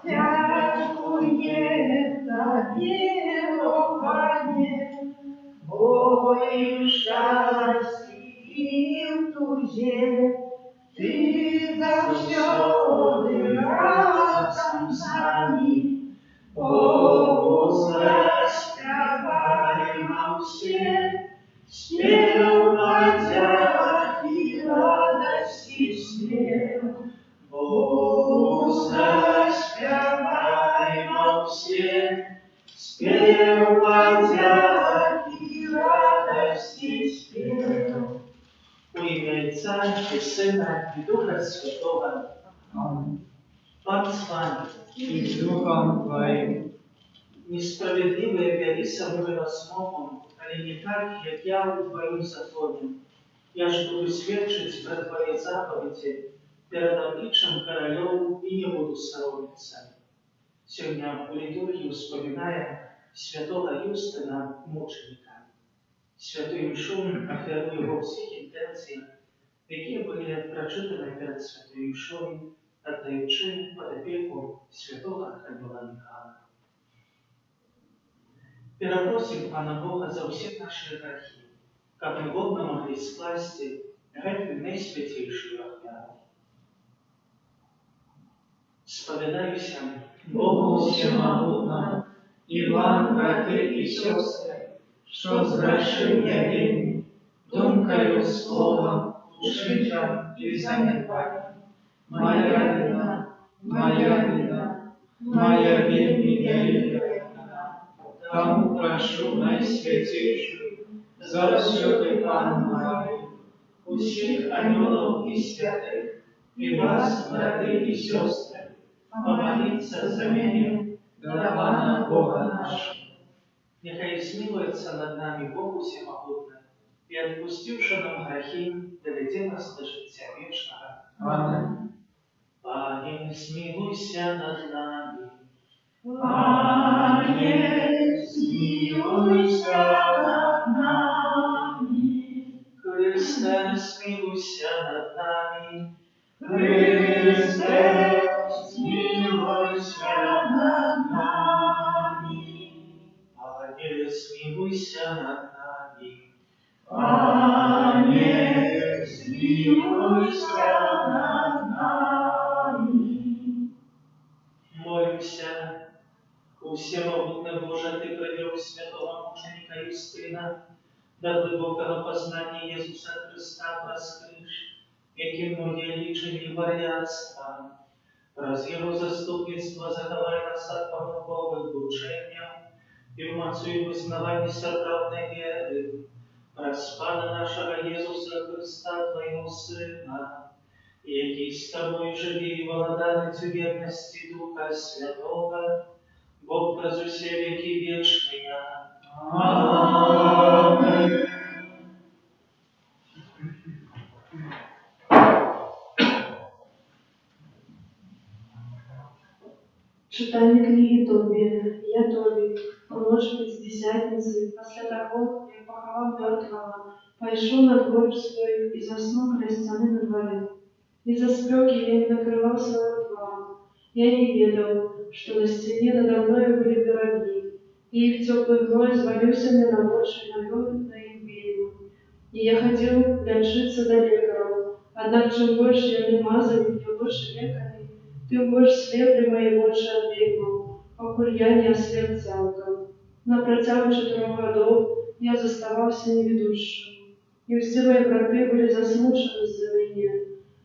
Дякує тобі, о Пане, бо і в щасті, і в туге, ти завсьоди разом з нами. Богу заспіваємо всі, спів подяки, радості спів. Богу заспіваємо всі, спів подяки, радості спів. У ім'я Отця і Сина, і Духа Святого. Амінь. Пан з вами. И с Духом Твоим. Несправедливые вели со мной размовом, але не так, як я у Твоим законе. Я ж буду свідчить про Твои заповеди перед обличчям королев и не буду соромиться. Сегодня у литургии вспоминаем святого Юстина, мученика. Святую мшу оферую во всех интенциях, які були прочитані перед святою мшою, отдаючи под опеку святого архангела Михаила. Перепросим Пана Бога за все наши грехи, как мы годно могли скласти эту наисвятейшую оферу. Споведаюся Богу всемогутному, и вам, браты и сестры, что згрешив я вельми, думкою, словом, учинком и занепанием. Моя вина, моя вина, моя вельми великая вина. Тому прошу наисвятейшую, завсёды Панну Марию, усіх ангелов и святых, и вас, браты и сестры, помолиться за меня, для Пана Бога нашего. Нехай змилуется над нами Бог всемогутний, и отпустивши нам грехи, доведе нас до життя вічного. Аминь. Пане, змилуйся над нами. Пане, змилуйся над нами. Христе, змилуйся над нами. Христе, змилуйся над нами. Пане, змилуйся над нами. Пане, змилуйся над нами. Молимся. У всемогутний Боже, Ты привел святого мученика Юстина до глибокого познання Єсуса Христа раскрыш, яким многие личили варятства. Раз Его заступництво заховай нас от помилковых блужением и в мацу и вызнавании сокровенной веры. Раз Пана нашего Иисуса Христа, Твоего Сына, який с Тобой живи и владалец верности Духа Святого, Бог раз усе веки вечные. Аминь. Читание книги Тобі. Я Тобі, у ночь Пятидесятницы, после того, як поховав мертвого, пошел на гроб свой и заснул крестьяны на дворе. Из-за спеки я не накрывал своего двора. Я не ведал, что на стене надо мною были пироги, и их теплый гной звалился мне на ночь и навел на их бельму. И я ходил лечиться до лекаров, однако чем больше я не мазал, тем больше лекарей, тем больше слепли мои очи от бегу, покуль я не ослеп цялком. На протягу 4 годов я заставался неведущим, и все мои браты были засмучены за меня.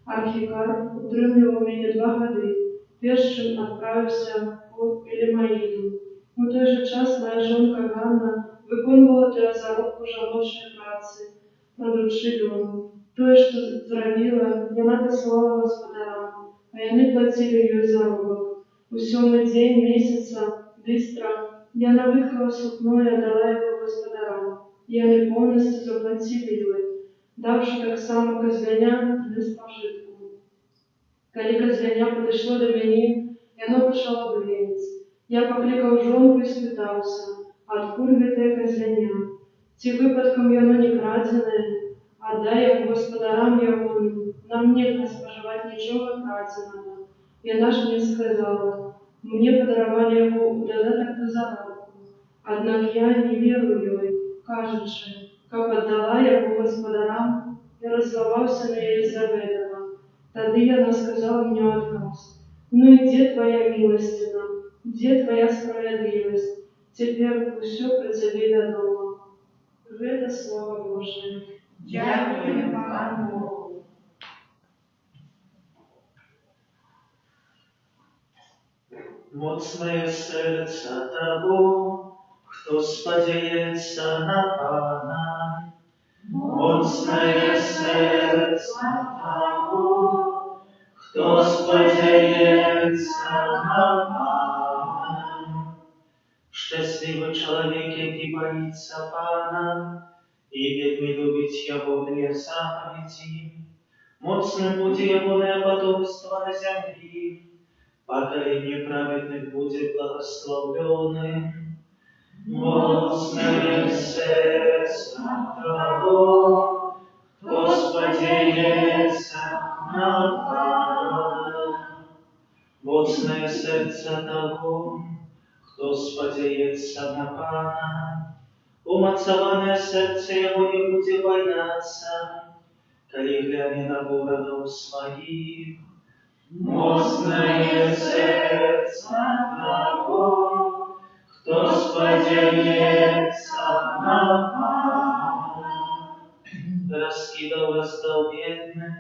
Архикар утримував мене 2 годи, перш чим відправився у Елімаїду. У той же час моя жонка Ганна виконувала для заробку жіночої праці, продучи дом. То, що зробила, вона послала господарам, а яны платили їй заробок. У 7-й день місяця, быстро, я виткала сукно і отдала його господарам, і вони повністю заплатили їй, давши так само козляня для спожитку. Коли козляня подошло до мене, яно почало блеять. Я покликав жонку і спитався, откуль гэта козляня. Ці випадком яно не крадене, Аддай яго гаспадарам ягоным, нам нельга спажываць нічога краценага. Яна ж мне сказала, мне падаравалі яго ў дадатак да заробку. Аднак я не веру ёй, кажучы, каб аддала яго гаспадарам, і раззлаваўся на яе за гэтага. Тады яна сказала мне адказ: ну і дзе твая міласціна, дзе твая справядлівасць? Цяпер усё пра цябе вядома. Гэта слова Божае. Дякуємо Пану Богу. Моцне серце того, хто сподівається на Пана. Моцне серце того, хто сподівається на Пана. Щасливий чоловік, який боїться Пана, і вельми любить ягоные заповіді. Моцне буде ягоне потомство на землі, поколение праведных будет благословленным. Моцное сердце того, кто сподівається на Пана. Моцное сердце того, кто сподівається на Пана. Умацованное сердце его не будет бояться, коли гляне на ворогов своих. Моцное сердце того, кто сподівається на Пана. Раскидал раздал бедным,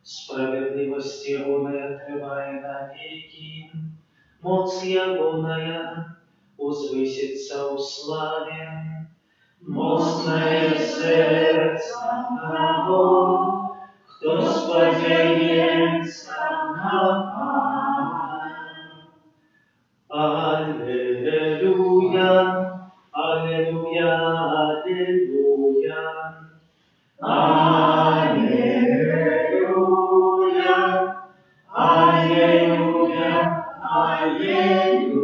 справедливость ягоная открывая навеки. Моц ягоная возвысится у славе. Моцное сердце того, кто сподівається на Пана. Аллилуйя, аллилуйя, аллилуйя. Аллилуйя, аллилуйя, аллилуйя.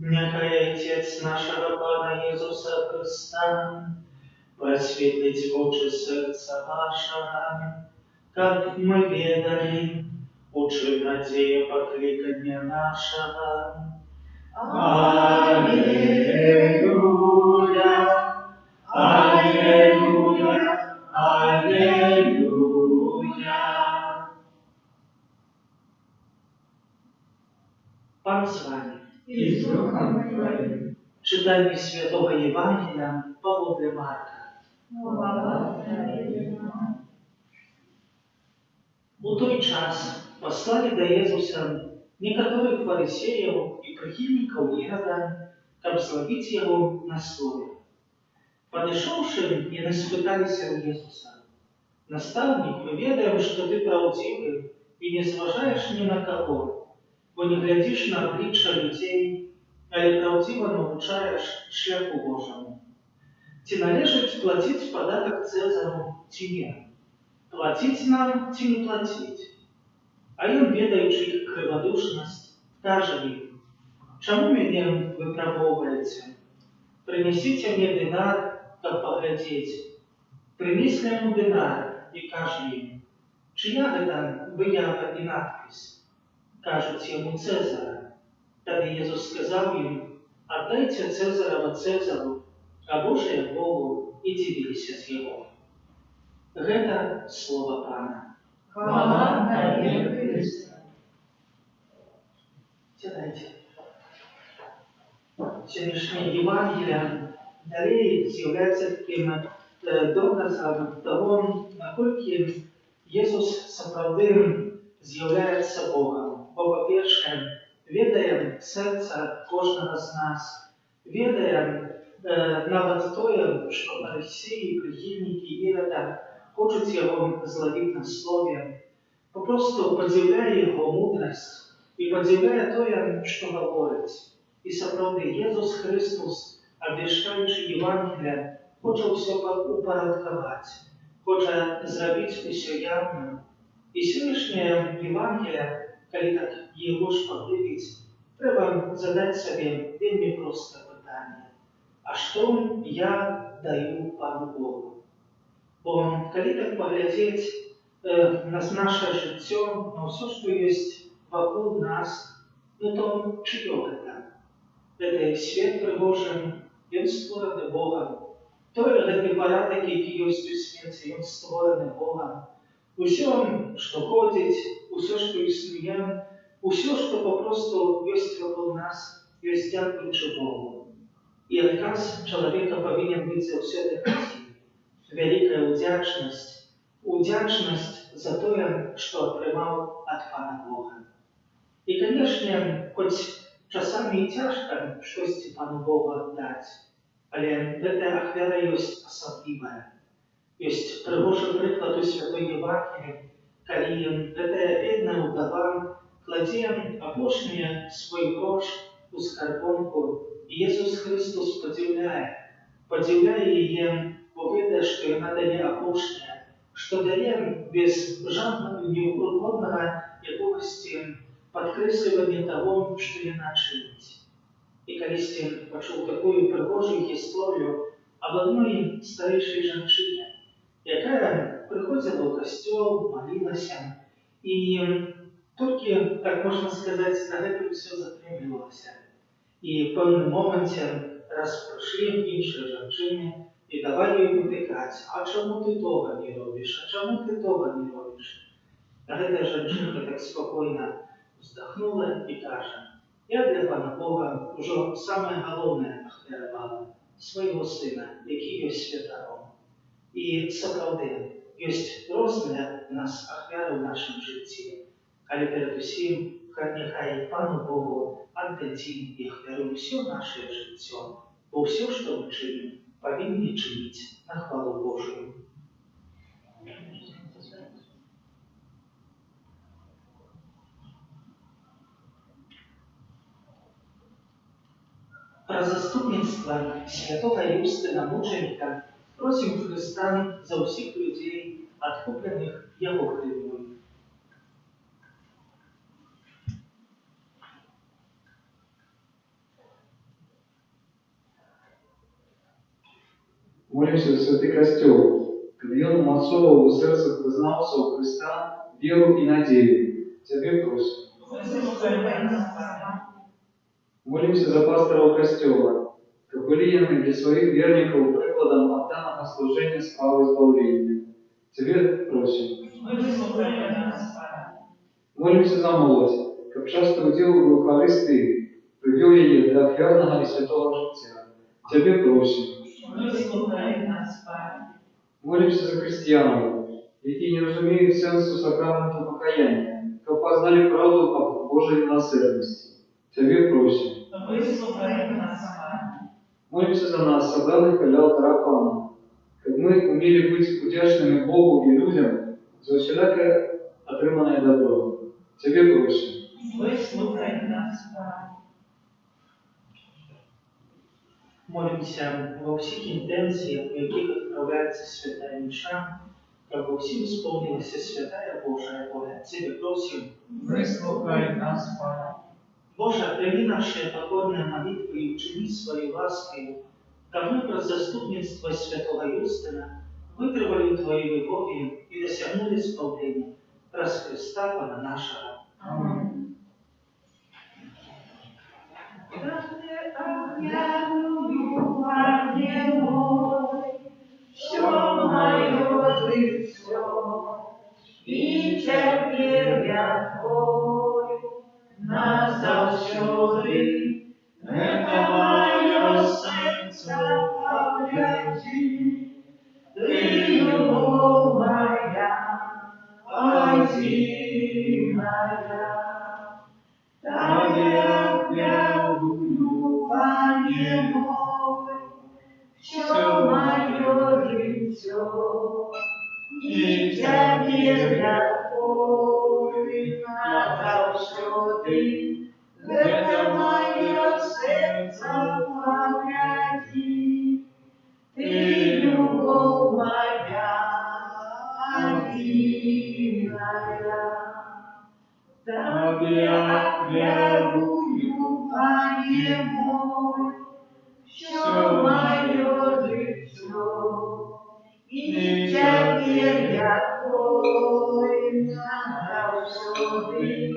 Нехай Отец нашего Пана Иисуса Христа просветлить очи сердца вашего, как мы ведали, учи надея покликания нашего. Аллилуйя, аллилуйя, аллилуйя. Пан с вами. И с Духом Твоим. Читание Святого Евангелия по Марка. Слава Тебе. У той час послали до Иисуса некоторых фарисеев и прихильников Ирода, каб зловить его на слове. Подошедшие и наспытались у Иисуса: «Наставник, мы ведаем, что ты правдивый и не зважаешь ни на кого, бо не глядишь на обличчя людей, але правдиво научаешь шляху Божому. Ці належить платить податок Цезару, ці не? Платить нам, ці не платить?» А ён, ведаючи їх криводушність, каже їм: «Чому мене випробовуєте? Принесите мне динар, каб поглядеть». Принесли ему динар и каже їм: «Чия гэта виява и надпись?» Кажуть ему: «Цезара». Тогда Иисус сказал им: «Отдайте Цезарово Цезару, а Божие Богу, и дивились от его». Это слово Пана. Хвала Тебе, Христе. Сідайте. Сьогоднішнє Євангелія далі з'являється таким доказом того, наскільки Ісус справді з'являється Богом. Бо, по-перше, ведає серце кожного з нас, ведає навіть те, що фарисеї, прихильники Ірода хочуть його зловити на слові, попросту подивляє його мудрість і подивляє те, що говорить. І справді, Ісус Христос, обвіщаючи Євангелія, хоче все упорядкувати, хоче зробити все явним. І сьогоднішнє Євангелія, коли так його ж подивити, треба задати собі вельми просте питання: а що я даю Пану Богу. Бо калі так паглядзець на наше жыццё, на ўсё, што ёсць вакол нас, ну то чыё гэта? Гэта свет прыгожы, ён створаны Богам. Гэты парадак, які ёсць у свеце, ён створаны Богам. Усё, што ходзіць, усё, што існуе, усё, што папросту ёсць вакол нас, ёсць дзякуючы Богу. І адказ чалавека павінен быць заўсёды адзін. Вялікая ўдзячнасць. Удзячнасць за тое, што атрымаў ад Пана Бога. І, канешне, хоць часамі і цяжка штосьці Пану Богу аддаць, але гэтая ахвяра ёсць асаблівая. Ёсць прыгожы прыклад у святой Евангеліі, калі гэтая бедная ўдава кладзе апошні свой грош у скарбонку, і Jesús Христос падзіўляе яе, бо ведае, што яна дае апошняе, што дае без жаднага неўгоднага якогасьці падкрэслівання таго, што яна чыніць. І калісьці пачуў такую прыгожую гісторыю аб адной старэйшай жанчыне, якая прыходзіла ў касцёл, малілася, і толькі, так можна сказаць, на гэтым усё затрымлівалася. І ў пэўным моменце раз прыйшлі іншыя жанчыны і давалі ёй вытыкаць: «А чаму ты тога не робіш? А чаму ты тога не робіш?» А гэтая жанчынка так спакойна уздахнула і кажа: «Я для Пана Бога ўжо самае галоўнае ахвяравала свайго сына, які ёсць святаром». І сапраўды, ёсць розныя ў нас ахвяры ў нашым жыцці, але перадусім няхай Пану Богу аддадзім і ахвяруем усё нашае жыццё, бо ўсё, што мы чынім, павінны чыніць на хвалу Божую. Пра заступніцтва святога Юстына Мучаніка просім Хрыста за ўсіх людзей, адкупленых Яго крывёй. Молимся за святый костел, когда он умацовывал в сердцах вызнавцев Христа веру и надею. Тебе просим. Молимся за пасторов костела, как были они для своих верников прикладом отданного служения славы избавления. Тебе просим. Молимся за молодь, как часто удел в Евхаристии, привел ее для офиарного и святого життя. Тебе просим. Молимся за христианов, які не розуміють сенсу сакраменту покаяння, как познали правду о Божьей милосердности. Тебе просим. Молимся за нас, собранных для алтаря Пана, как мы умели быть вдячными Богу и людям за всякое отриманное добро. Тебе просим. Молимся во всіх інтенціях, у яких відправляється святая міша, каб усім сповнилася святая Божая воля. Тебе просим. Выслухай нас, Пане. Боже, прими наши покорные молитвы и учини своей лаской, как мы про заступництво святого Юстина вытравили Твоей любовью и досягнули исполнения раз Христа Пана нашего. Аминь. Все мое житье, и терпение Твое назавсёды, это мое сердце погляди, Ты любовь моя, одиная, Тебе верую, Пане мой, все мое житье, и Тебе любовь назавсёды, это мое сердце погляди, Ты любовь моя, одиная. Тебе верую, Пане мой, все мое житье, i Ciebie Twój nawsody,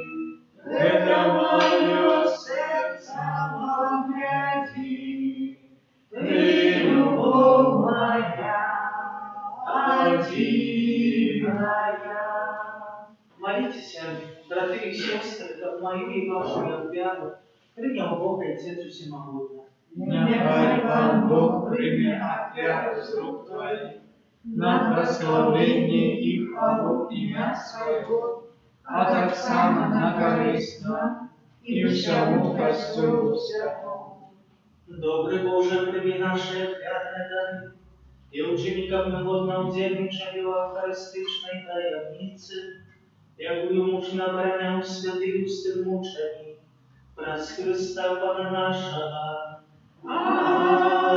wydawają serca pamięci, Ty любовь моя, одинная. Молитесь, братья и сестры, как мою и вашу я вяру, принял Бога и Отец Всемогутного. Нехай Пан Бог прийме опять з рук Твоих на прославление и хвалу имя Своего, а так само на користь нам и всему костюму всякому. Добрый Боже, прими наши отрядные дары, и ученикам негодно удельничали в Евхаристичной таямнице, якую мужно оборонял святый устин мучений, праз Христа Пана нашего.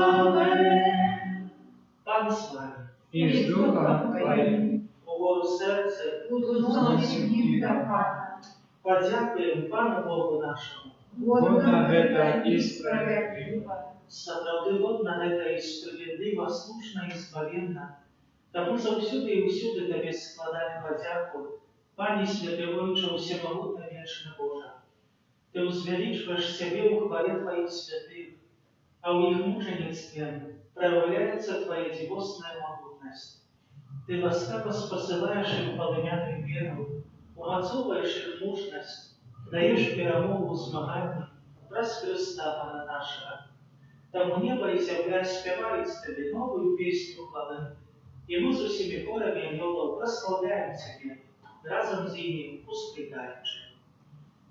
Амен. Пан с вами. И с Духом Твоим Увагу серце, узносим и до Пана. подякуємо Пану Богу нашому. Годно это и справедливо. Сапраўды годна гэта і справядліва, слушна і збавенна. Таму заўсёды і ўсюды Табе складаем падзяку, Пане святывойча усемагутны вечны Божа. Ты узвялічваеш сябе ў хвале Тваіх святых, а ў іх мученіцтве проявляется Твоя дивосная могутность. Ты ласкаво спасылаешь их полымяную веру, умацовываешь их мужность, даешь перамогу ў змаганні праз Христа Пана нашего. Тому небо и земля спевают Тебе новую песню хвалы, и мы с усими хорами ангелов прославляем Тебе, разом с ними ускликаючи.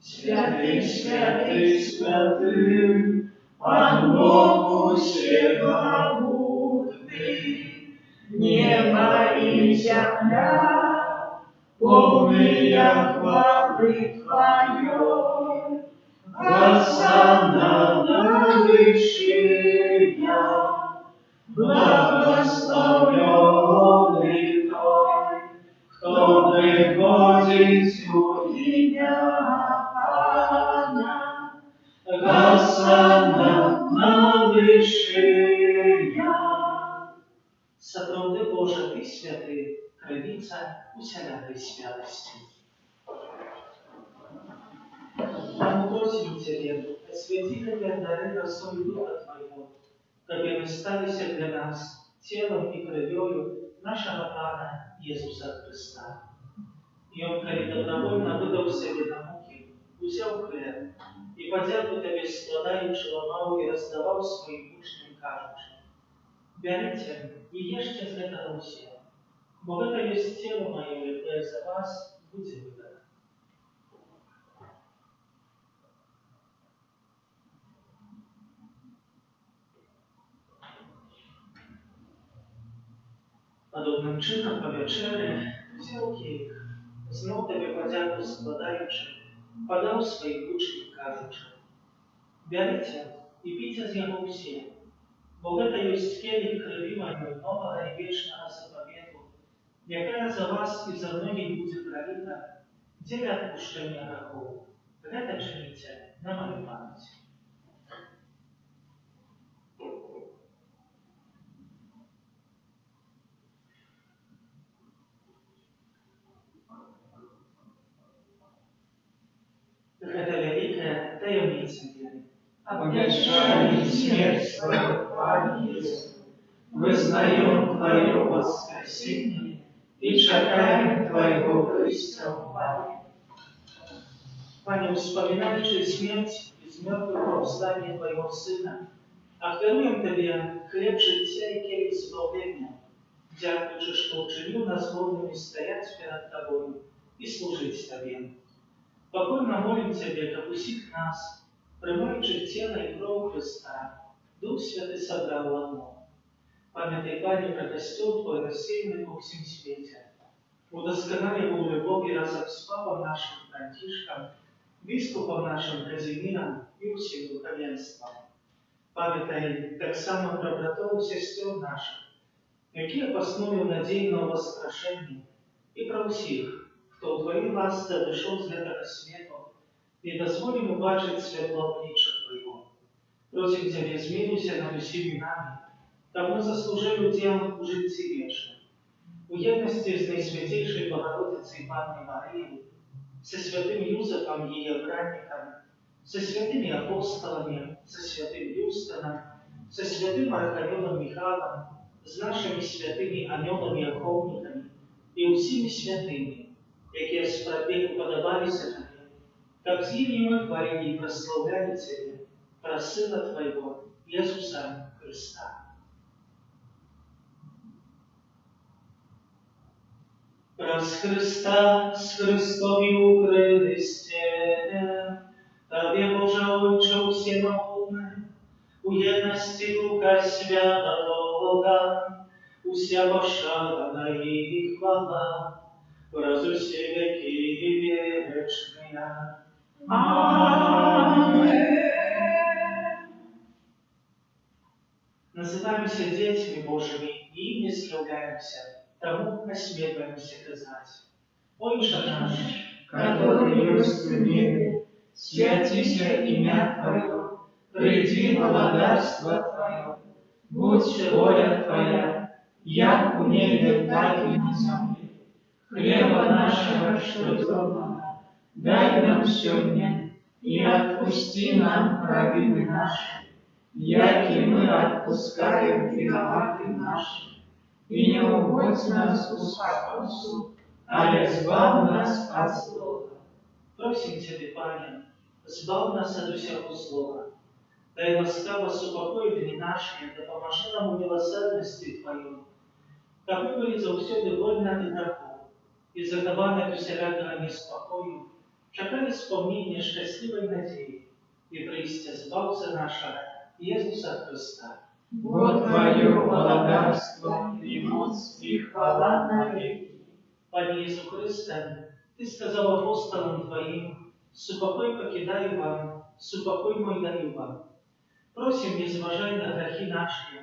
Святый, святый, святый, Пан Бог всемогутный, небо и земля, полные хвалы Твоей, Госанна на вышиня, благословенный Той, кто приходит у имя Пана, Госанна на вышиня. Сапраўды Боже, Ты святый, кровица усялякой святости. Пан, просим Тебе, освети Тебе дары росой Духа Твоего, как они сталися для нас телом и кровью нашего Пана Иисуса Христа. И Он, коли добровольно выдал себе на муки, взял хлеб и подяку Тебе складаючи ламал и раздавал своим учням кажучи: «Берите и ешьте с этого все, бо это есть тело мое, якое за вас будет выдано». Подобным чином по вечері взяв кілих, знов Тебе подяку складаючи, подав своїм учням кажучи: «Берите і пійте з його всі, бо это есть келих крови моєї нового і вічного заповіту, яка за вас і за многих буде пролита для відпущення грехов. Это чините на мою пам'ять». Это великая таямница веры. Обещали смерть свою Пане Иисусу, вызнаем Твое воскресение и чекаем Твоего преступления. Пане, вспоминаючи смерть из мертвых восстания Твоего Сына, ахвяруем Тебе хлеб життя и келих избавления, дякуючи, что учинил нас годными стоять перед Тобою и служить Тебе. Покорно молим Тебе, как усих нас, примаючи тело и кровь Христа, Дух Святый собрал в одно. Памятай, Пане, про костел Твой, рассеянный по всем свете. Удосконаливай любовь разом с Папом нашим Франтишком, Бискупом нашим Казимиром и всем духовенством. Памятай так само про братов и сестер наших, какие поснули надейного воскрешения, и про всех, хто у Твоїй ласці дійшов з этого світу, і дозволим убачити світло обличчя Твоего. Просим Тебе, змилуйся над усіми нами, кому заслужили удел у житті вічному. у єдності з Найсвятейшою Богородицею Панною Марією, со святым Юзефом, ее братником, со святыми апостолами, со святым Юстоном, со святым Архаёном Михайлом, с нашими святыми анёлами и охотниками и усими святыми, які справді уподобалися Тебе, как с ними мы хвалили и прославляли Тебя, про Сына Твоего, Иисуса Христа. Раз Христа з Христові укрили стене, Тобі, Боже Отче всемогутне, у єдності Духа Святого, уся пошана і хвала, раз усі веки вечные. Аминь. Называемся детьми Божьими и ими являемся, тому осмеливаемся сказать. Отче наш, который есть в небе, святися имя Твое, приди благодарство Твое, будь воля Твоя, як у небе, так и на земле. Хлеба нашего ежедневного дай нам сегодня, и отпусти нам провины наши, яки мы отпускаем виноватым нашим. И не уводь нас в искушение, але избав нас от злого. просим Тебя, Пане, збав нас от усякого злого. Дай ласкаво супокой дни наши, да поможи нам у милосердности Твою, как мы были завсёды вольны от грехов, и захованы от усякого неспокою, чекали спомнения счастливой надеи, и пристя збавца наша Иисуса Христа. Вот Твое благодарство и моц и хвала навеки. Пане Иисус Христе, Ты сказал апостолам Твоим: «Супокой покидаю вам, супокой мой даю вам». Просим, не зважай на грехи наши,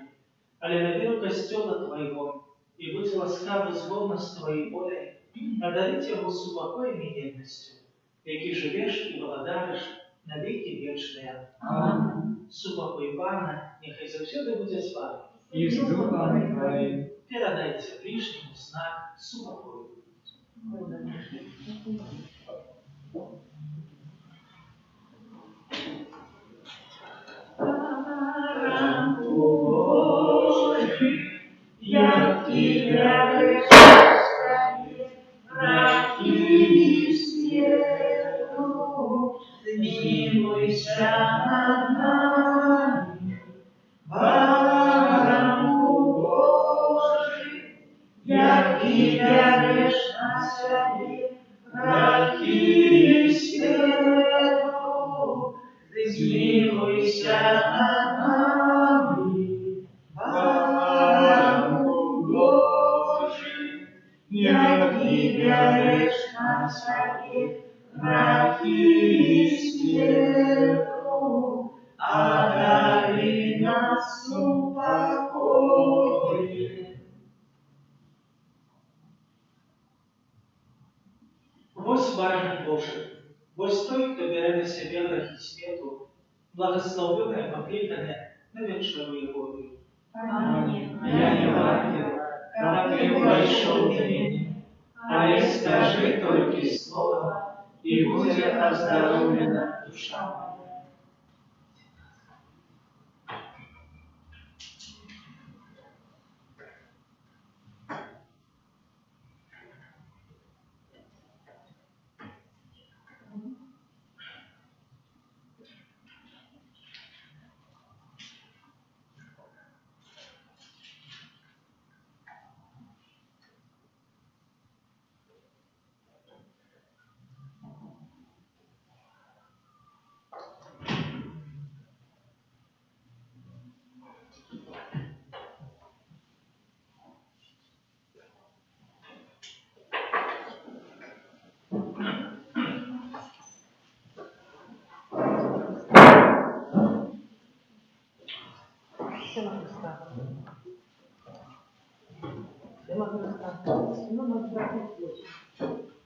але на веру костела Твоего, и будь ласкавы злобно с Твоей волей, одарить его супокоем и едностью, яки живешь и владаришь на веки вечные. Аминь. Супокой Пана, нехай завсёды будет с вами. И с Духом Твоим. Передайте ближнему знак супокою. Я Тебя Господи, ради свету, смилуйся над нами, Богу Божий, я Тебя грешна себе, ради свету, смилуйся над нами, я Тебя грешна себе, ради свету, одари нас упокоем. Вось бараnin Божий, вось той, хто бере на себе грехи свету, благословенное, покликанное на вечную волю. Аминь. Я не ладен, как Ты вошел в меня, а и скажи только слово, и будет оздоровлена душа моя.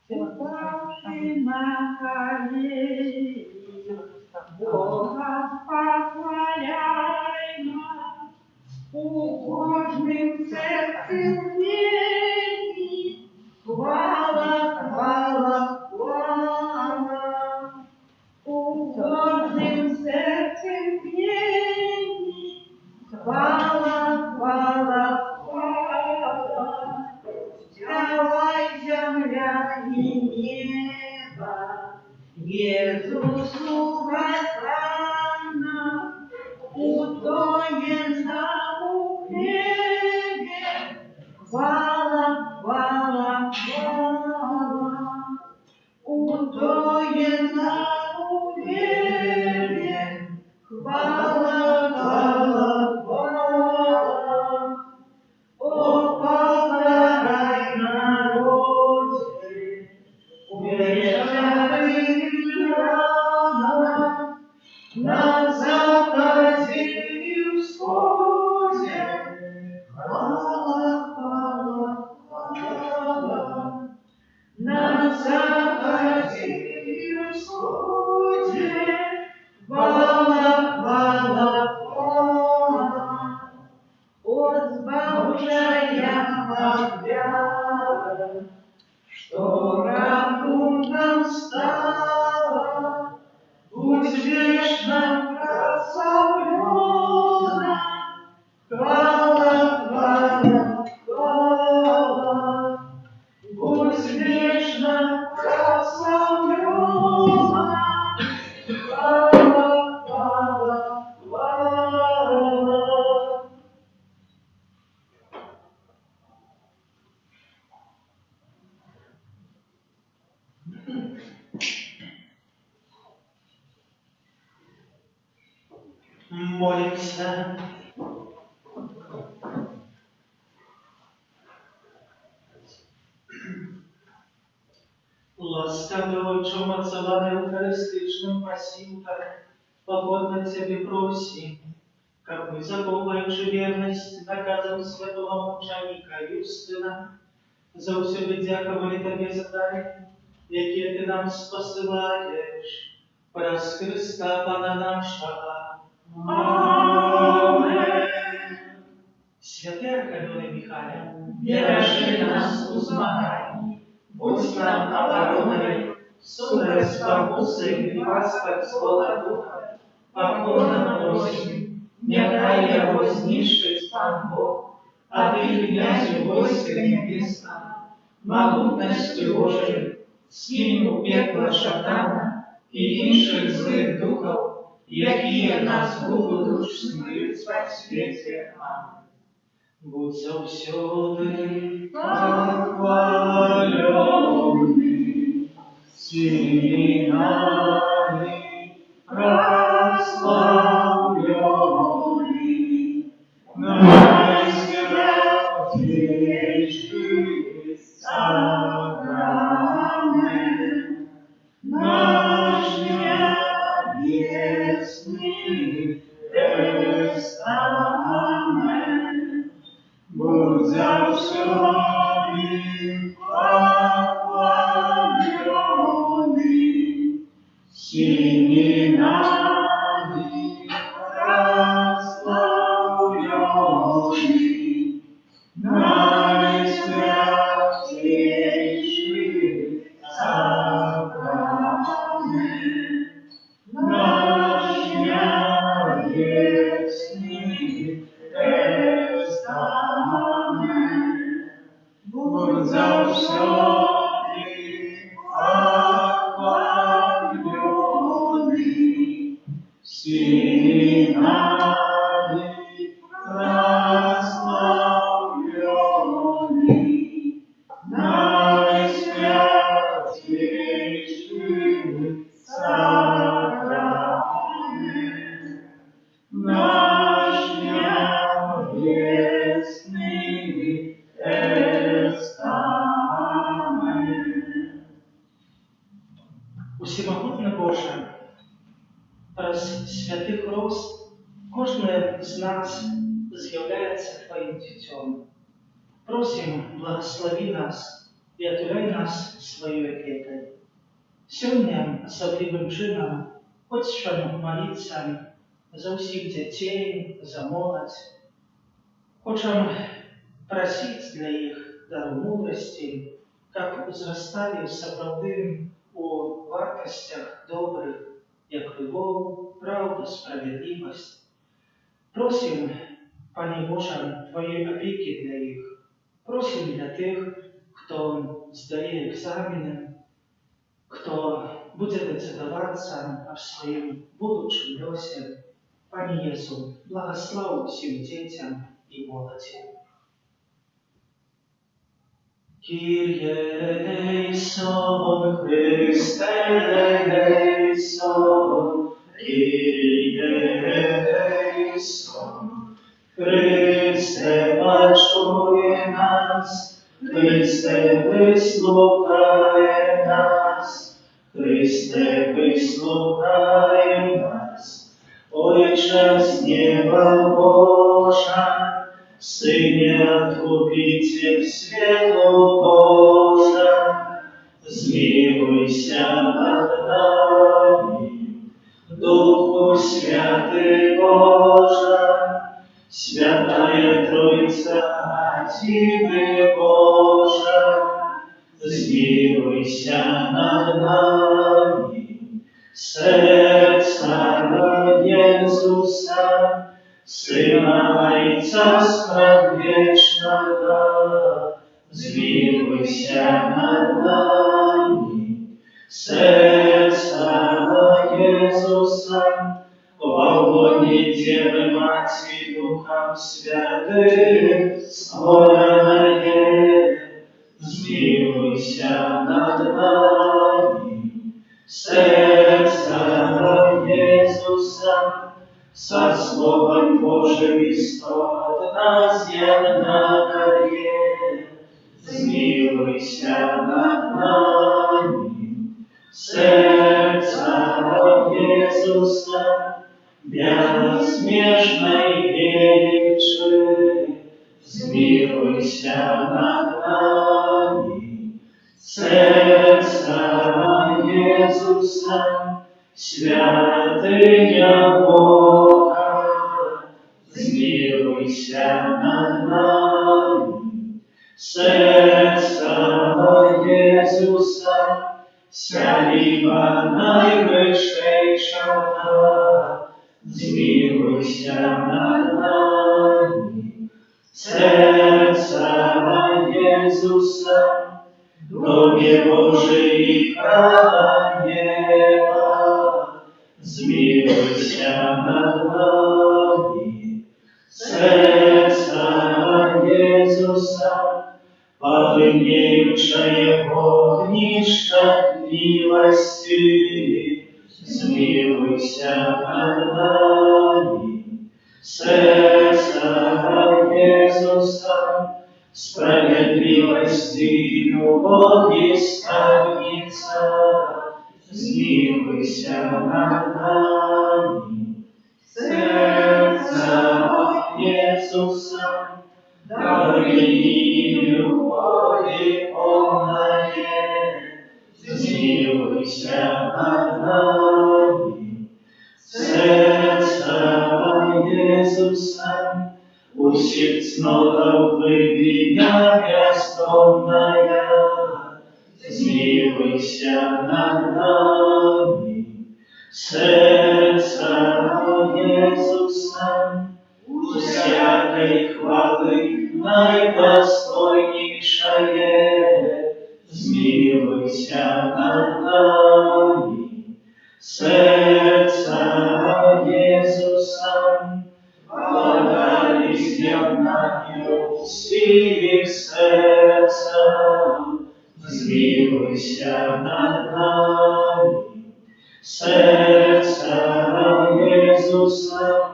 Упавши на колени, Бога похваляймо, у кожным сердце в Хвала, хвала, хвала, Встала земля и небо, Иисусу Христана, устоен на небе. Хвала, хвала, хвала, устоен на небе. Хвала, хвала, хвала, о, покарай народы, убежали рано, на западе и всходе. Хвала, хвала, хвала, на западе и всходе. Хвала, хвала, хвала, Отбавшая вера, что ракунком стала, будь вечно прославлена. Хвала, хвала, хвала, будь вечно прославлена. Хвала, хвала, хвала. Молимся. Ласкавый Отче, отзываемый Евхаристичным посилком, покорно Тебе просим, как мы, заковываючи верность наказом святого мученика Юстина, за все дякували Тебе за дар, який Ти нам спосилаєш, праз Христа Пана нашого. Амен. Святий Архангеле Михайле, Держи нас у змаганні, будь нам обороною, сударь спокуси і паспорт Злого Духа, покорно просим, нехай його знищить Пан Бог, а Ты, князю войска небесного, могутностью Божией, скинь у пекла шатана и інших злых духов, які нас будуть смирити в світі. Амин. будь завсёды Похваленный, сильный, прославленный, наисвятейший сакрамент, наш небесный тестамент. Будь завсёды похваленный, сильный, прославленный, наисвятейший сакрамент, наш небесный тестамент. Будь завсёды похваленный, сильный, прославленный, наисвятейший сакрамент, наш небесный тестамент. Усемогутний Боже, раз святих роз, кожне з нас з'являється Твоїм дітем. Просим, благослови нас и отвергай нас своей опекой. Сегодня особливым чином хочем молиться за всех детей, за молодь. Хочем просить для их дару мудрости, как возрастали сапраўдным у вартостях добрых, як любовь, правда, справедливость. Просим Panie Boże, Twojej opieki dla ich. Prosimy dla tych, kto zdaje egzaminy, kto będzie decydować sam o swoim будущем losie. Panie Jezu, błogosław всем dzieciom i młodzi. Kyrie eleison, Chryste eleison, Kyrie eleison. Chryste, paczuj nas, Chryste, wysłuchaj nas, Chryste, wysłuchaj nas. Ojcze z nieba Boża, Synie Odkupiciel światu Boża, zmiłuj się nad nami. Duchu Święty Boże, Świętая Trójca, Dziwy Boże, zmiłuj się nad nami. Serca Jezusa, Syna Ojca Sprawiedliwego, zmiłuj się nad nami. Serca Jezusa, Łonie Dziewy Matki Duchem Świętym, stworzone, zmiłuj się nad nami. Serca Jezusa, za Słowem Bożym istotna zjednana jest, zmiłuj się nad nami. Serca Jezusa, безсмертной вечи, zmiłuj się nad nami. Serca Jezusa, świętynia Boga, zmiłuj się nad nami. Serca Jezusa, sialiba najwyższejsza, zmiłuj się nad nami. Serca Jezusa, Tobie Bożej prawa nieba, zmiłuj się nad nami. Serca Jezusa, pełniejsze ogniszcza miłości, zmiłuj się nad nami. Serca Jezusa, sprawiedliwości i lubowi skarbnica, zmiłuj się nad nami. Serca Jezusa, daruje lubowi pełnej, zmiłuj się nad nami. Serca Jezusa, усіх цнота вивіння бездомная, zmiłuj над нами. Серця Єсуса, усякої хвали найдостойнішає, zmiłuj над нами. Серця Єсуса, благодать з'єднання всіх серця, zmiłuj над нами. Серця Єсуса,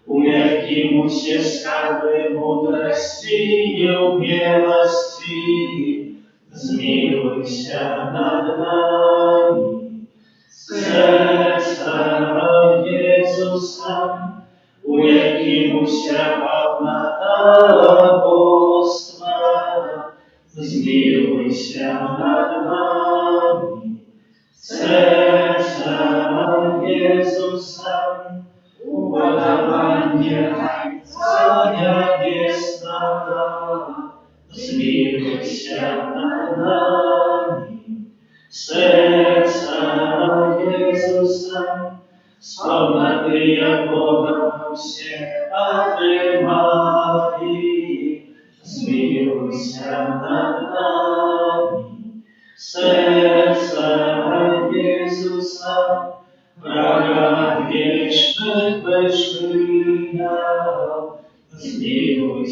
у якому все скарби мудрості і умілості, zmiłuj над нами. Серця Єсуса, у якому вся повнота Богоства, zmiłuj над нами. Серця Єсуса, уподобання Отця Небесного, zmiłuj над нами. Серця Єсуса, з повноти Бога всіх отримав, Zmiłuj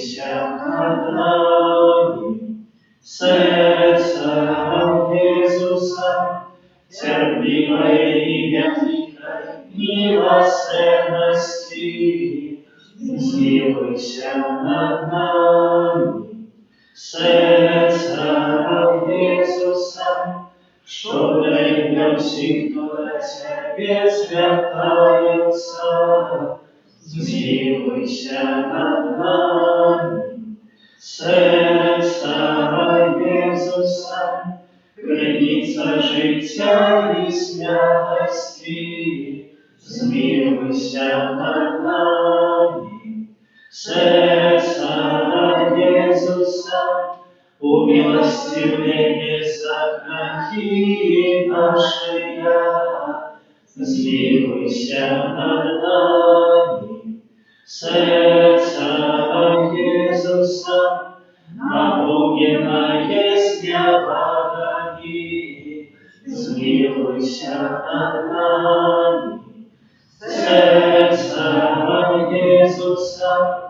nad nami. Serca Jezusa, cierpliwej i wielkiej miłosierności, zmiłuj się nad nami. Serca Jezusa, szczodrej miłości, które Ciebie zwiatająca, zmiłuj się nad nami. Serca Jezusa, krynica życia i śmierci, zmiłuj się nad nami. Serca Jezusa, umiłosiernie za grzechy nasze ja, zmiłuj się nad nami. Serca Jezusa, napomnienie z niewagami, zmiłuj się nad nami. Serca Jezusa,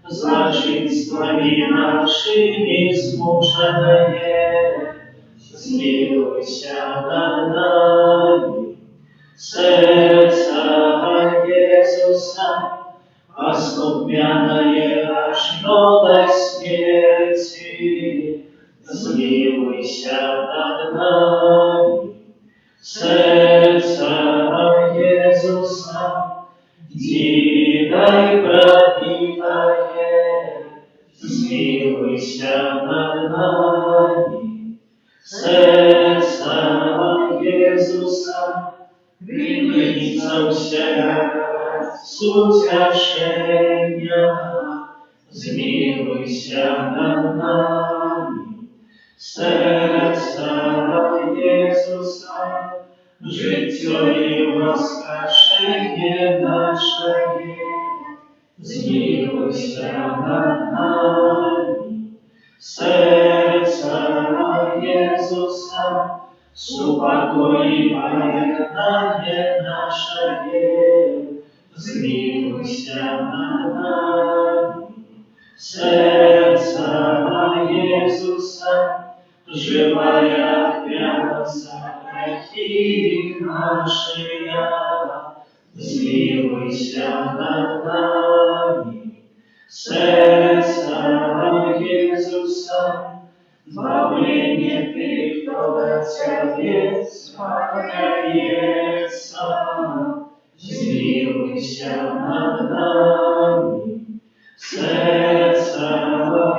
złoczyństwami naszymi zmuszenie, zmiłuj się nad nami. Serca Jezusa, oskupiane aż do śmierci, zmiłuj się nad nami. Serca Jezusa, dziwaj prawdziwe, zmiłuj się nad nami. Serca Jezusa, krynicą się ucieszenia, zmiłuj się nad nami. Serca Jezusa, życiu i rozkoszenie nasze, zmiłuj się nad nami. Serca Jezusa, uspokój pojednanie nasze, zmiłuj się nad nami. Serca Jezusa, żywa jak wiara za grzechy nasze, zmiłuj się nad nami. Serca Jezusa, zbawienie tych, kto we Ciebie spotkajeca, zmiłuj się nad nami. Serca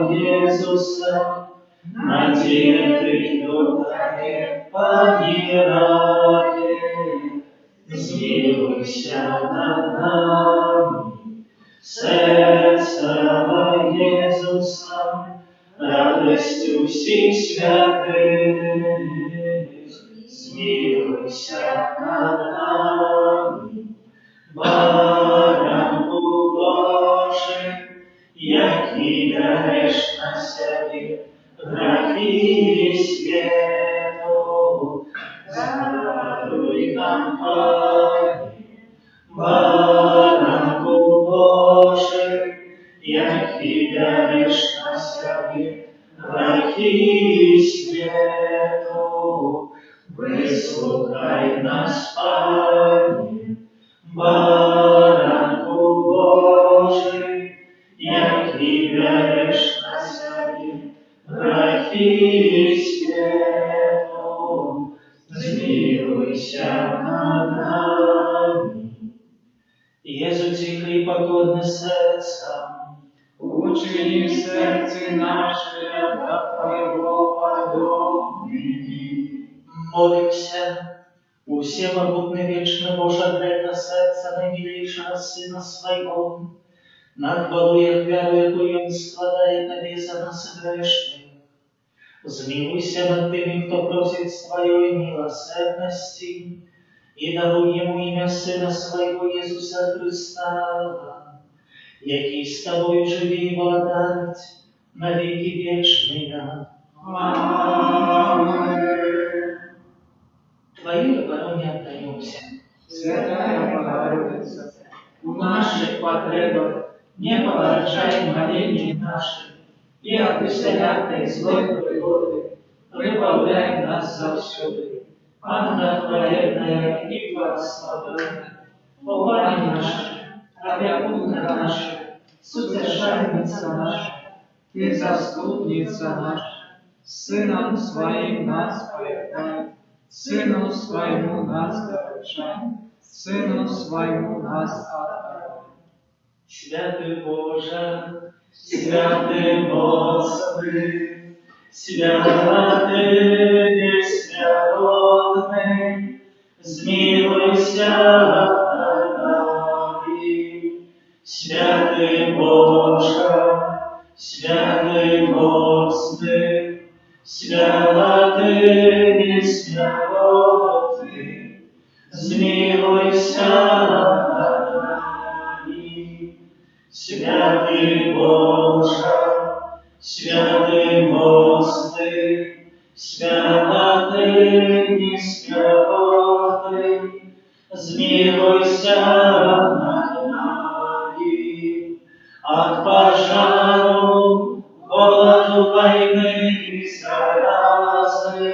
Jezusa, nadzieję tych, kto daje pomieraje, zmiłuj się nad nami. Serca Jezusa, radością si świętych, zmiłuj się nad nami. Baranku Boży, jaki dajesz na siebie graki światu, daruj nam, Panie. Baranku Boży, jaki dajesz na siebie graki światu, wysłuchaj nas, Panie. Baranku Boży, jaki bierzesz na siebie graki światu, zmiłuj się nad nami. Jezu, cichy i pogodny serca, Uczyni w sercu nasze dla Twojego podobni. Modlę się, всемогутный вечный Боже, древно сердца наимилейшего Сына Своего, над хвалуя верою Твою складает небеса нас грешных. Змилуйся над теми, кто просит с Твоей милосердности, и даруй ему имя Сына Своего Иисуса Христа, який с Тобою живи и владать на веки вечные. Аминь. Твоей обороне отдаемся. Святая Богородица, у наших потребах не поворачай стремлениям нашим, и от всякой злой природы выбавляй нас завсюду. Анна хвалебная и благословенная, Павлане наша, опекунка наша, сутешальница наша, Ты заступница наша, Сыном Своим нас поедай, Сыну Своему нас дорожай, Сыну Своему нас отдай. Святый Боже, святый Господи, святый бесприродный, zmiłuйся над нами. Святый Боже, святый Господи, святый бесприродный, zmiłuйся над нами. Святый Боже, святый Господи, святый бесприродный, zmiłuйся над нами. От пожару, голоду, войны и заразы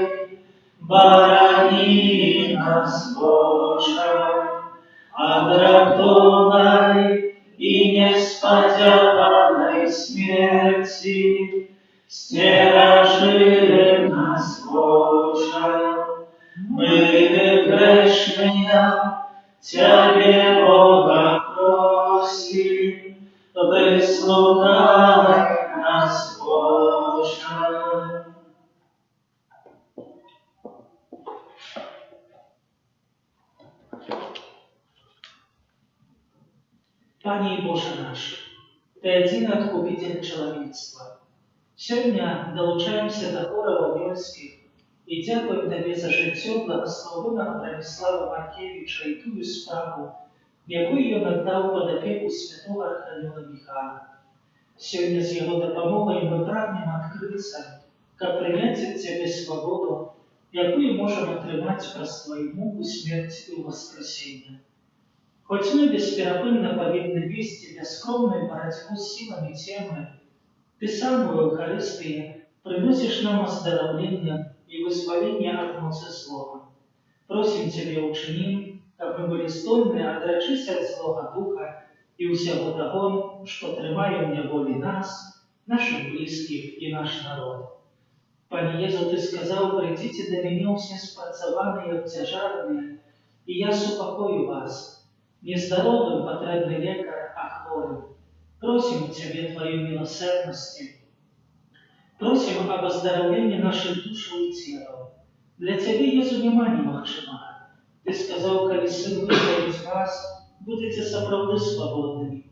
борони нас, Боже, от раптовной и несподеванной смерти стережи нас, Боже. Мы грешные Тебе, Бога, просим, выслухай нас, Боже. Пане и Боже наш, Ты один откупитель человечества. Сегодня долучаемся до хора Вавиловских и дякуем Тебе за життя благословенного Бронислава Маркевича і ту справу, яку він надав під опіку святого Архангела Михайла. Сегодня с его допомогой мы прагнем открыться, как принять от Тебе свободу, якую можем отримать праз Твою муку, смерть и воскресение. Хоть мы бесперепынно повинны вести бескромную борьбу с силами темы, Ты сам в Евхаристии приносишь нам оздоровление и вызволение от моцы злого. Просим Тебе, учини, как мы были стольны, отречись от злого духа и усего того, что тримає в неволі нас, наших близких и наш народ. Пане Єзу, Ты сказал, придите до меня все спрацованные и обтяжарные, и я супокою вас. Нездоровым потребный лекарь, а хворым. Просим Тебе Твою милосердности. Просим об оздоровлении наших душ и тел. Для Тебе Єзу нема немагчимого. Ты сказал, коли Сын вызволит вас, будете сапраўды свободными.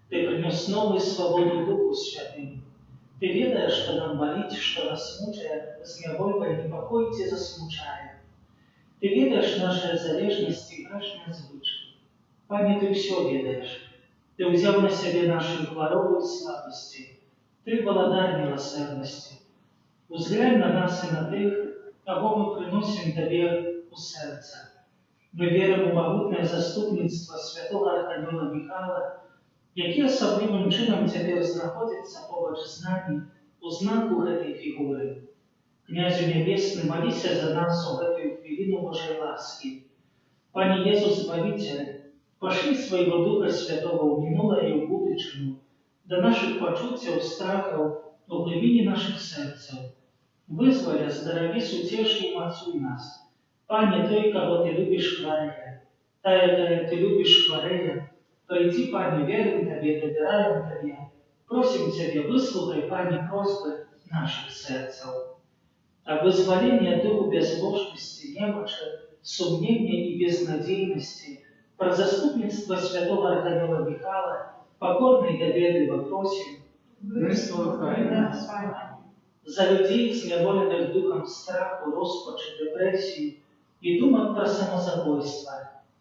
Ты принес новую свободу Духу Святым. Ты ведаешь, что нам болит, что нас мучает, зневольва, непокоить и засмучает. Ты ведаешь наши залежности и грешные звычки. Пане, Ты все ведаешь. Ты взял на себе наши хворобы и слабости. Ты володар милосердности. Узглянь на нас и на тех, кого мы приносим Тебе у сердца. Мы верим у могутное заступництво святого Архангела Михайла, який особливим чином тепер знаходиться побач з нами у знаку этой фигуры. Князю Небесный, молися за нас у эту хвилину Божьей ласки. Пане Єзу Збавитель, пошли своего Духа Святого в минулое и в будущее, до наших почуттів, страхов, у глибині наших серців. Вызволи, оздорови, утеши и мацуй нас. Пане, Той, кого Ты любишь, хварея, та, якая Ты любишь, хварея, приди, Пане, верим Тебе, добираем Тебе, просим Тебе, выслухай, Пане, просьбы наших сердцев. О вызволении духу безбожности, немочи, сомнения и безнадейности, про заступництво святого Архангела Михайла, покорно и доверливо просим, Выслухай нас, за людей, зневоленных духом страху, роспачи, депрессии, и думать про самозабойство,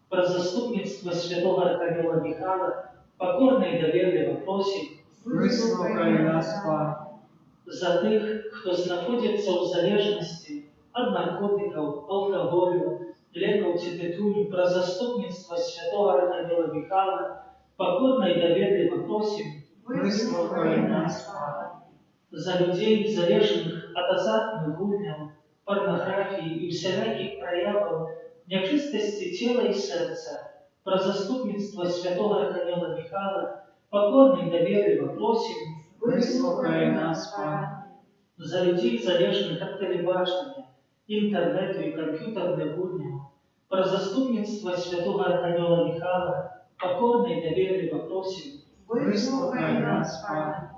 про заступництво святого Архангела Михайла, покорно и доверливо просим, Выслухай нас, Пане. за тих, хто знаходиться у залежності від наркотиків, алкоголю, леків чи тютюню, про заступництво святого Архангела Михайла, покорно і довірливо просим, Выслухай нас, Пане. За людей, залежних від азартних гульняв, порнографії і всіляких проявів нечистості тіла і серця, про заступництво святого Архангела Михайла, покорно і довірливо просим. Выслухай нас, Пане. За людей, залежних від телебачення, інтернету і комп'ютерних гульняв, про заступництво святого Архангела Михайла, покорно і довірливо просим. Выслухай нас, Пане.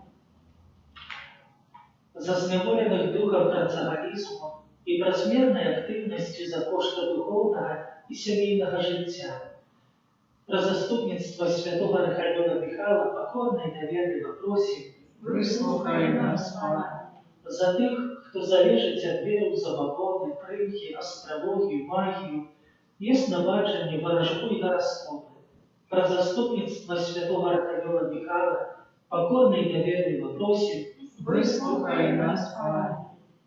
За зневолених духом працеголізму і прозмірної активності за кошти духовного і сімейного життя, про заступництво святого Архангела Михайла покорно і довірливо просим. Выслухай нас, Пане. За тих, хто залежить від віри в забобони, примхи, астрологію, магію, яснобачення, ворожбу і гороскопи, про заступництво святого Архангела Михайла покорно і довірливо просим. Выслухай нас, Пане.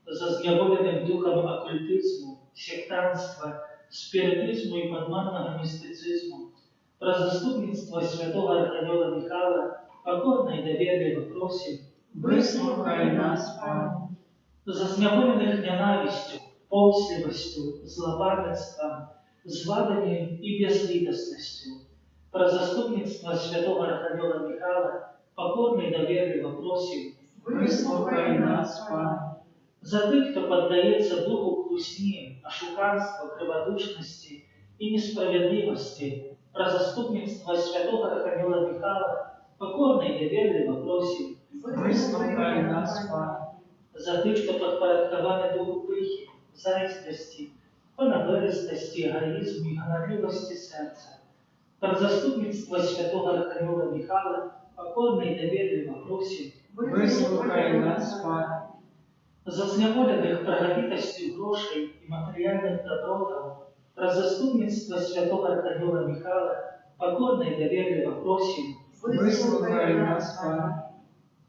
За зневоленим духом оккультизму, сектантства, спиритизму і подманного містицизму, про заступництво святого Архангела Михайла покорно і довірливо просим. Выслухай нас, Пане. За зневолених ненавистю, помсливостью, злопамятством, зваданням і безлітосністю, про заступництво святого Архангела Михайла покорно і довірливо просим. Выслухай нас, Пане. За тих, хто піддається духу хлусні, ошуканства, криводушності і несправедливості, про заступництво святого Архангела Михайла покорно і довірливо просим. Выслухай нас, Пане. За тих, хто підпорядкований духу пихи, зайстості, понаберистості, егоїзму і гонорливості серця, про заступництво святого Архангела Михайла покорно і довірливо просим. Выслухай нас, Пане. За зневолених праговитостю грошей і матеріальних добротів, про заступництво святого Архангела Михайла покорно і довірливо просим. Выслухай нас, Пане.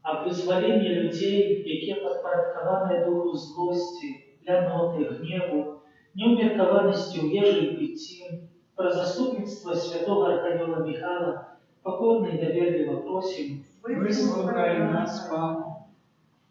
Об визволенні людей, які підпорядковані духу злості, ляноти, гніву, неуміркованості у їжі і питті, про заступництво святого Архангела Михайла покорно і довірливо просим. Выслухай нас, Пане.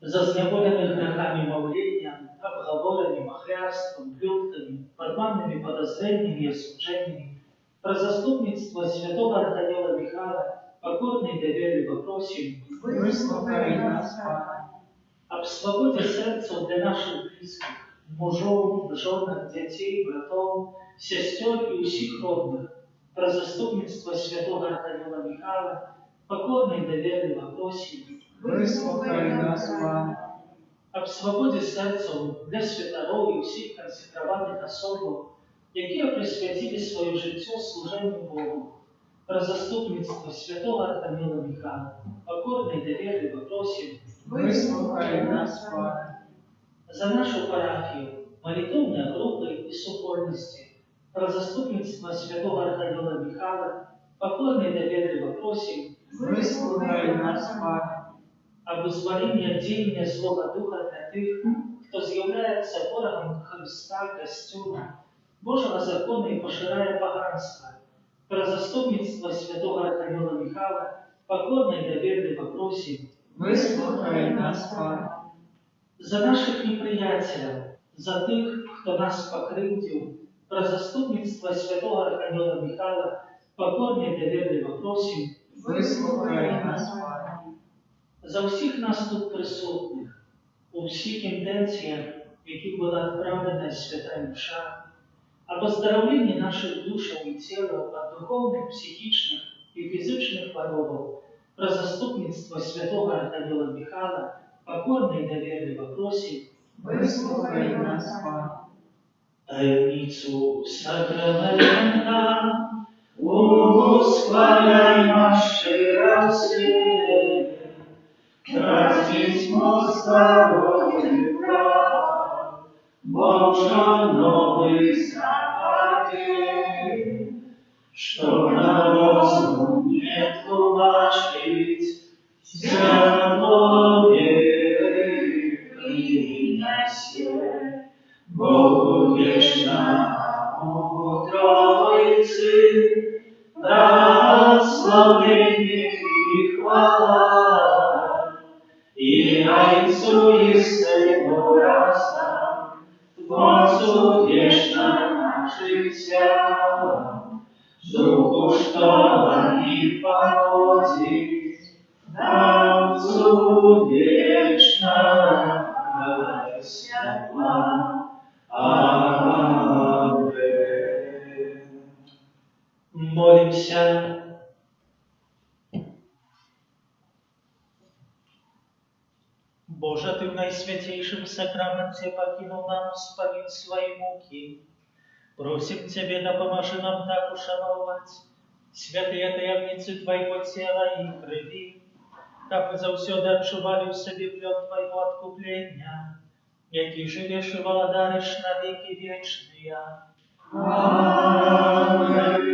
За зневолених грехами мовлением, обговорами, махлярством, блюдками, подманными подозрениями и осуждениями, про заступництво святого Архангела Михайла покорно и довірливо просим. Выслухай нас, Пане. Об свободе сердца для наших близких, мужов, женок, детей, братов, сестер и усіх родных, про заступництво святого Архангела Михайла покорно и довірливо просим. Выслухай нас, Пане. Об свободі серцем для святаров і всіх консекрованих особів, які присвятили своє життя служенню Богу, про заступництво святого Архангела Михайла покорно і довірливо просим. Выслухай нас, Пане. За нашу парафію, молитовні групи і супольності, про заступництво святого Архангела Михайла покорно і довірливо просим. Выслухай нас, Пане. Об визволенні від діяння Злого Духа для тих, хто з'являється ворогом Христа, костюма, Божого закону і поширає поганство, про заступництво святого Архангела Михайла покорно і довірливо просим. Выслухай нас, Пане. За наших неприятелів, за тих, хто нас покривдив, про заступництво святого Архангела Михайла покорно і довірливо просим. Выслухай нас, Пане. За всіх нас тут присутних, у всіх інтенціях, в яких була відправлена свята мша, об оздоровленні наших душ і тіла від духовних, психічних і фізичних хвороб, про заступництво святого Архангела Михайла покорно і довірливо просим. Выслухай нас, Пане. Таємницю сакрамента восхваляймо щиро все, Братисмо здоров'я прав, Божа новий заповедь, что на розум не тлумачить, зерно веры принесе, Богу вечному Троицы, прославление и хвала. Ojcu i Synu razem, Tworcu wieczna życia, Duchu szkoła i powodzi, Dawcu wieczna światła. Amen. Молимся. Боже, Ты в наисвятейшем сакраменте покинул нам исповедь своей муки. Просим Тебе, да поможи нам так ушановать святые таямницы Твоего тела и крови, как мы завсёды отчували в себе плен Твоего откупления, який живешь и владаришь на веки вечные. Аминь.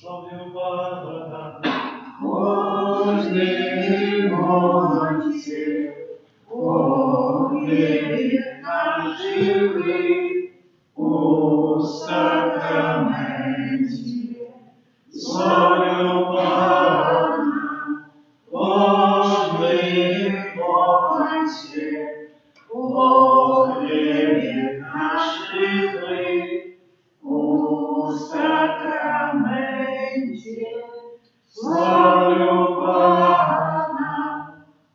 Sławię Pana, Możny mocy, ogień na żywy, o sakramencie. Sławię Pana, możny mocy, ogień na żywy, o sakramencie. Sławię Pana,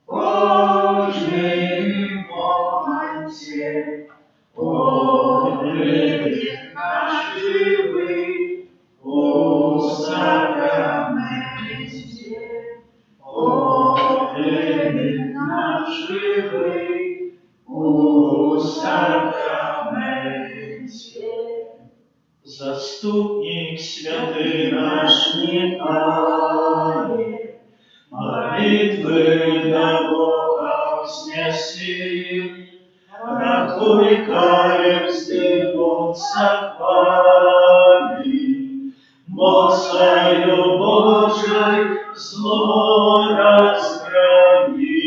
Bożym Ojcie, ogień na żywy, o sakramencie. живий у сакраменті. Заступник святий наш Михаил, молитвы на Бога вознеси, ратуй каем вздымутся хвали, моцою Божией зло разграни.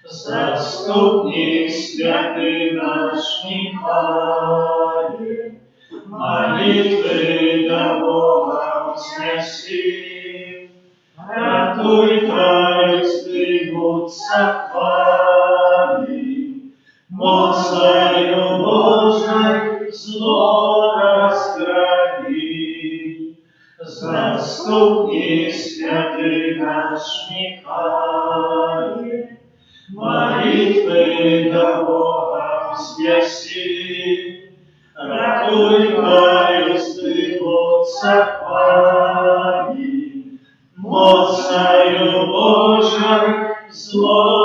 Заступник святый наш Михаил, молитвы до Бога вознеси, ратуй край вздымутся хвали, моцою Божией зло разграни. Заступник святый наш Михаил, молитвы до Бога вознеси, ратуй край вздымутся хвали, моцою Божией зло